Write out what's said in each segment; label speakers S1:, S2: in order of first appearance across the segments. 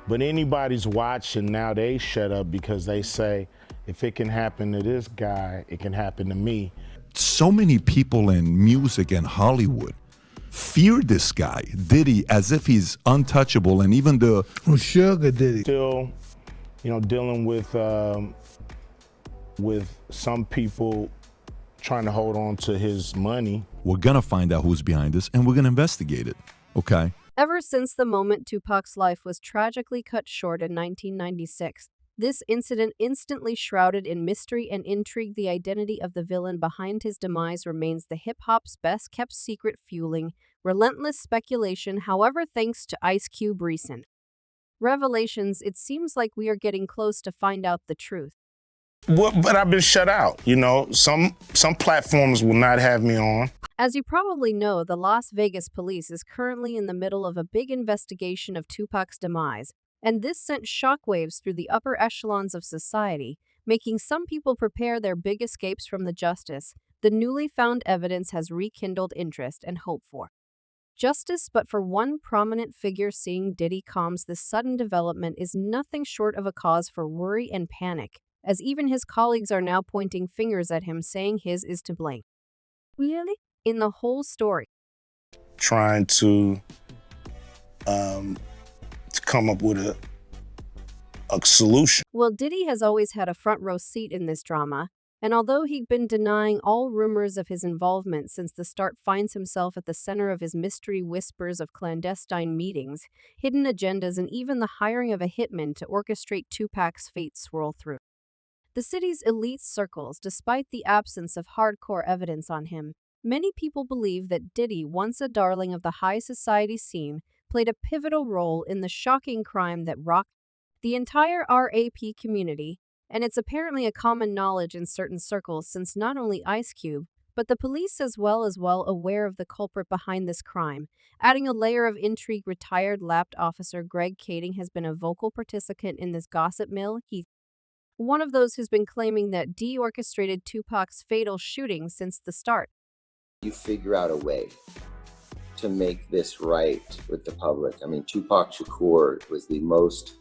S1: But anybody's watching now, they shut up because they say, if it can happen to this guy, it can happen to me.
S2: So many people in music and Hollywood fear this guy, Diddy, as if he's untouchable, and even the
S3: Sugar Diddy.
S1: Still, dealing with some people trying to hold on to his money.
S2: We're gonna find out who's behind this, and we're gonna investigate it, okay?
S4: Ever since the moment Tupac's life was tragically cut short in 1996, this incident instantly shrouded in mystery and intrigue. The identity of the villain behind his demise remains the hip-hop's best-kept secret, fueling relentless speculation. However, thanks to Ice Cube's recent revelations, it seems like we are getting close to find out the truth.
S1: Well, but I've been shut out. Some platforms will not have me on.
S4: As you probably know, the Las Vegas police is currently in the middle of a big investigation of Tupac's demise, and this sent shockwaves through the upper echelons of society, making some people prepare their big escapes from the justice. The newly found evidence has rekindled interest and hope for justice, but for one prominent figure seeing Diddy calms, this sudden development is nothing short of a cause for worry and panic, as even his colleagues are now pointing fingers at him, saying his is to blame. Really? In the whole story.
S1: Trying to come up with a solution.
S4: Well, Diddy has always had a front row seat in this drama, and although he'd been denying all rumors of his involvement since the start, finds himself at the center of his mystery whispers of clandestine meetings, hidden agendas, and even the hiring of a hitman to orchestrate Tupac's fate swirl through the city's elite circles. Despite the absence of hardcore evidence on him, many people believe that Diddy, once a darling of the high society scene, played a pivotal role in the shocking crime that rocked the entire rap community, and it's apparently a common knowledge in certain circles, since not only Ice Cube, but the police as well aware of the culprit behind this crime. Adding a layer of intrigue, retired lapped officer Greg Kading has been a vocal participant in this gossip mill. He's one of those who's been claiming that Diddy orchestrated Tupac's fatal shooting since the start.
S5: You figure out a way to make this right with the public. I mean, Tupac Shakur was the most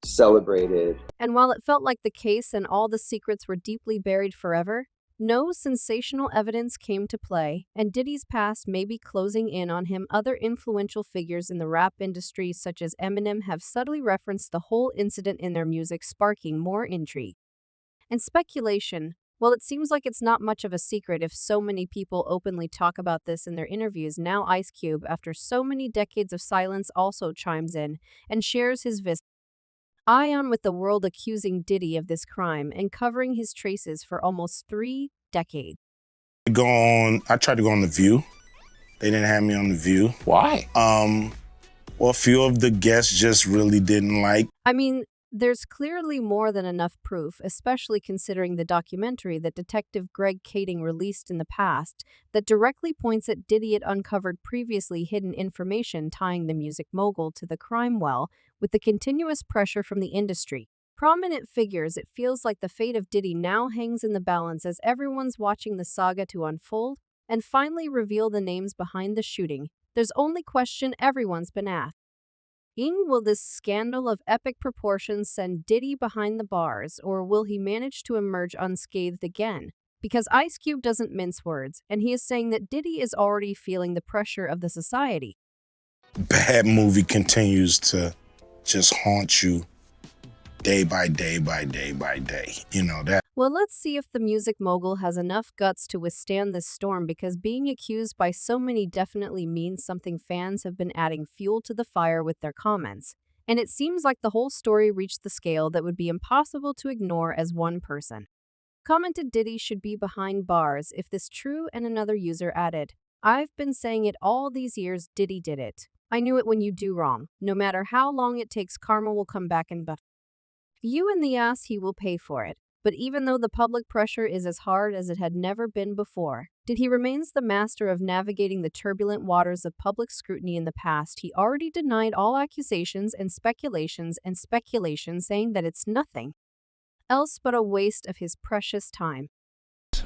S5: celebrated.
S4: And while it felt like the case and all the secrets were deeply buried forever, no sensational evidence came to play, and Diddy's past may be closing in on him. Other influential figures in the rap industry, such as Eminem, have subtly referenced the whole incident in their music, sparking more intrigue and speculation. Well, it seems like it's not much of a secret if so many people openly talk about this in their interviews. Now Ice Cube, after so many decades of silence, also chimes in and shares his eye with the world, accusing Diddy of this crime and covering his traces for almost 3 decades.
S1: I tried to go on The View. They didn't have me on The View.
S6: Why?
S1: Well, a few of the guests just really didn't like.
S4: I mean, there's clearly more than enough proof, especially considering the documentary that Detective Greg Kading released in the past that directly points at Diddy. It uncovered previously hidden information tying the music mogul to the crime. Well, with the continuous pressure from the industry, prominent figures, it feels like the fate of Diddy now hangs in the balance as everyone's watching the saga to unfold and finally reveal the names behind the shooting. There's only question everyone's been asked. Will this scandal of epic proportions send Diddy behind the bars, or will he manage to emerge unscathed again? Because Ice Cube doesn't mince words, and he is saying that Diddy is already feeling the pressure of the society.
S1: Bad movie continues to just haunt you day by day by day by day. That.
S4: Well, let's see if the music mogul has enough guts to withstand this storm, because being accused by so many definitely means something. Fans have been adding fuel to the fire with their comments, and it seems like the whole story reached the scale that would be impossible to ignore. As one person commented, Diddy should be behind bars if this true, and another user added, "I've been saying it all these years, Diddy did it. I knew it. When you do wrong, no matter how long it takes, karma will come back and buff you in the ass. He will pay for it." But even though the public pressure is as hard as it had never been before, Diddy remains the master of navigating the turbulent waters of public scrutiny. In the past, he already denied all accusations and speculations, saying that it's nothing else but a waste of his precious time.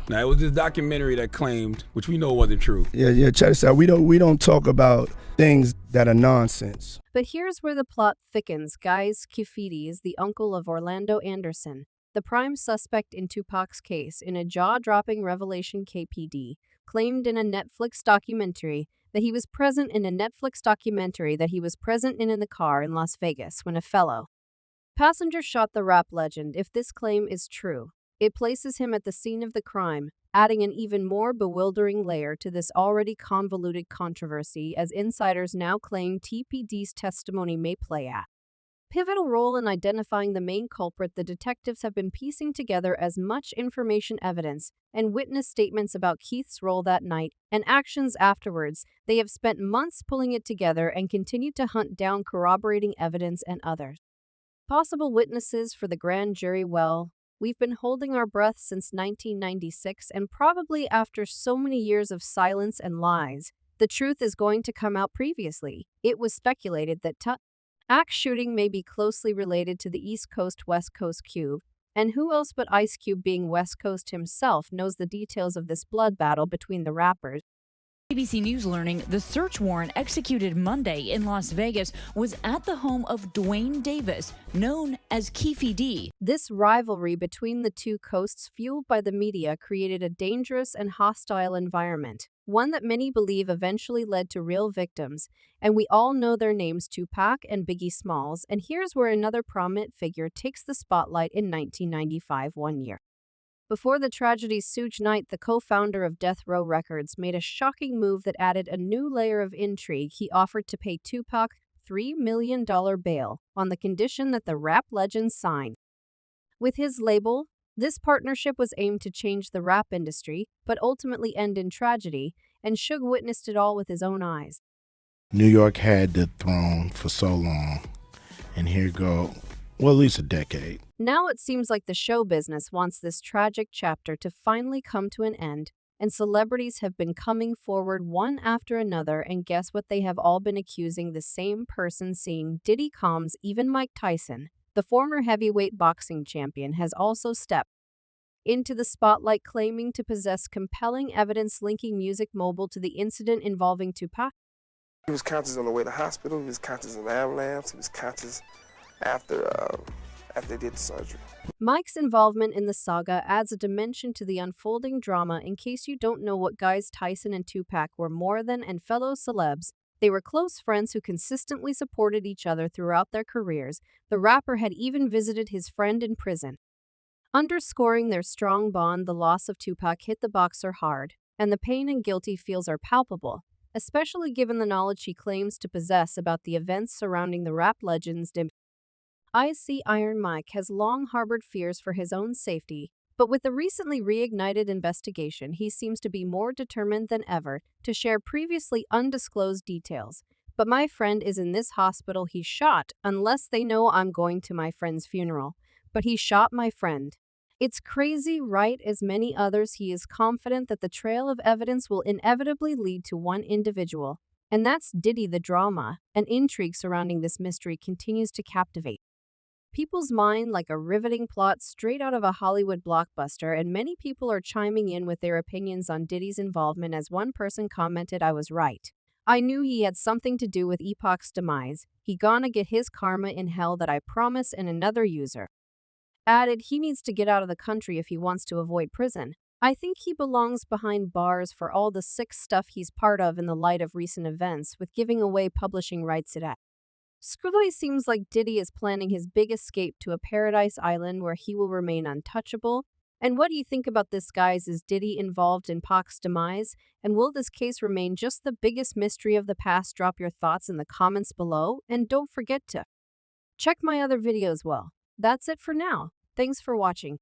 S3: Now, it was this documentary that claimed, which we know wasn't true.
S6: Yeah, check this out. We don't talk about things that are nonsense.
S4: But here's where the plot thickens. Guys, Kifidi is the uncle of Orlando Anderson, the prime suspect in Tupac's case. In a jaw-dropping revelation, KPD claimed in a Netflix documentary that he was present in the car in Las Vegas when a fellow passenger shot the rap legend. If this claim is true, it places him at the scene of the crime, adding an even more bewildering layer to this already convoluted controversy, as insiders now claim TPD's testimony may play a pivotal role in identifying the main culprit. The detectives have been piecing together as much information, evidence, and witness statements about Keith's role that night and actions afterwards. They have spent months pulling it together and continue to hunt down corroborating evidence and other possible witnesses for the grand jury. Well, we've been holding our breath since 1996, and probably after so many years of silence and lies, the truth is going to come out. Previously, it was speculated that Tupac shooting may be closely related to the East Coast-West Coast Cube, and who else but Ice Cube, being West Coast himself, knows the details of this blood battle between the rappers.
S7: ABC News learning the search warrant executed Monday in Las Vegas was at the home of Dwayne Davis, known as Keefe D.
S4: This rivalry between the two coasts, fueled by the media, created a dangerous and hostile environment, one that many believe eventually led to real victims, and we all know their names: Tupac and Biggie Smalls. And here's where another prominent figure takes the spotlight. In 1995, 1 year before the tragedy, Suge Knight, the co-founder of Death Row Records, made a shocking move that added a new layer of intrigue. He offered to pay Tupac $3 million bail on the condition that the rap legend sign with his label. This partnership was aimed to change the rap industry, but ultimately end in tragedy, and Suge witnessed it all with his own eyes.
S1: New York had the throne for so long, and here go, well, at least a decade.
S4: Now it seems like the show business wants this tragic chapter to finally come to an end, and celebrities have been coming forward one after another, and guess what? They have all been accusing the same person. Seeing Diddy comes, even Mike Tyson, the former heavyweight boxing champion, has also stepped into the spotlight, claiming to possess compelling evidence linking Music Mobile to the incident involving Tupac.
S8: He was conscious on the way to the hospital, he was conscious in the ambulance, he was conscious after they did the surgery.
S4: Mike's involvement in the saga adds a dimension to the unfolding drama. In case you don't know what guys, Tyson and Tupac were more than and fellow celebs. They were close friends who consistently supported each other throughout their careers. The rapper had even visited his friend in prison. Underscoring their strong bond, the loss of Tupac hit the boxer hard, and the pain and guilt he feels are palpable, especially given the knowledge he claims to possess about the events surrounding the rap legend's death. Iron Mike has long harbored fears for his own safety, but with the recently reignited investigation, he seems to be more determined than ever to share previously undisclosed details. But my friend is in this hospital. He shot, unless they know I'm going to my friend's funeral. But he shot my friend. It's crazy, right? As many others, he is confident that the trail of evidence will inevitably lead to one individual, and that's Diddy. The drama and intrigue surrounding this mystery continues to captivate people's mind like a riveting plot straight out of a Hollywood blockbuster, and many people are chiming in with their opinions on Diddy's involvement. As one person commented, "I was right. I knew he had something to do with Epoc's demise. He gonna get his karma in hell, that I promise." And another user added, "He needs to get out of the country if he wants to avoid prison. I think he belongs behind bars for all the sick stuff he's part of in the light of recent events with giving away publishing rights at Scrutiny." Seems like Diddy is planning his big escape to a paradise island where he will remain untouchable. And what do you think about this, guys? Is Diddy involved in Pac's demise? And will this case remain just the biggest mystery of the past? Drop your thoughts in the comments below, and don't forget to check my other videos. Well, that's it for now. Thanks for watching.